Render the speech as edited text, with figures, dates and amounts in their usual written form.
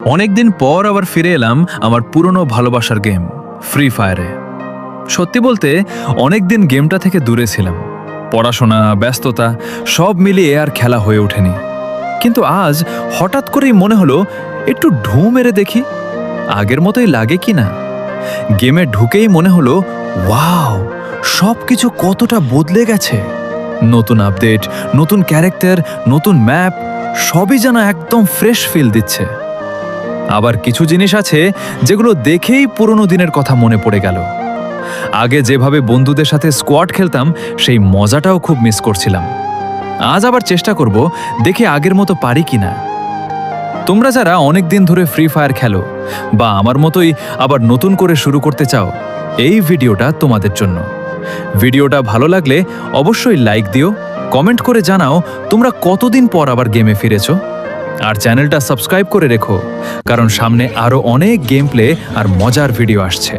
অনেকদিন পর আবার ফিরে এলাম আমার পুরনো ভালোবাসার গেম ফ্রি ফায়ারে। সত্যি বলতে অনেকদিন গেমটা থেকে দূরে ছিলাম, পড়াশোনা, ব্যস্ততা সব মিলিয়ে আর খেলা হয়ে ওঠেনি। কিন্তু আজ হঠাৎ করেই মনে হলো একটু ঢু মেরে দেখি আগের মতোই লাগে কি না। গেমে ঢুকেই মনে হলো ওয়াও, সব কিছু কতটা বদলে গেছে। নতুন আপডেট, নতুন ক্যারেক্টার, নতুন ম্যাপ, সবই যেন একদম ফ্রেশ ফিল দিচ্ছে। আবার কিছু জিনিস আছে যেগুলো দেখেই পুরনো দিনের কথা মনে পড়ে গেল। আগে যেভাবে বন্ধুদের সাথে স্কোয়াড খেলতাম সেই মজাটাও খুব মিস করছিলাম। আজ আবার চেষ্টা করব, দেখে আগের মতো পারি কিনা। তোমরা যারা অনেক দিন ধরে ফ্রি ফায়ার খেলো বা আমার মতোই আবার নতুন করে শুরু করতে চাও, এই ভিডিওটা তোমাদের জন্য। ভিডিওটা ভালো লাগলে অবশ্যই লাইক দিও, কমেন্ট করে জানাও তোমরা কতদিন পর আবার গেমে ফিরেছো। আর চ্যানেলটা সাবস্ক্রাইব করে রেখো, কারণ সামনে আরো অনেক গেম প্লে আর মজার ভিডিও আসছে।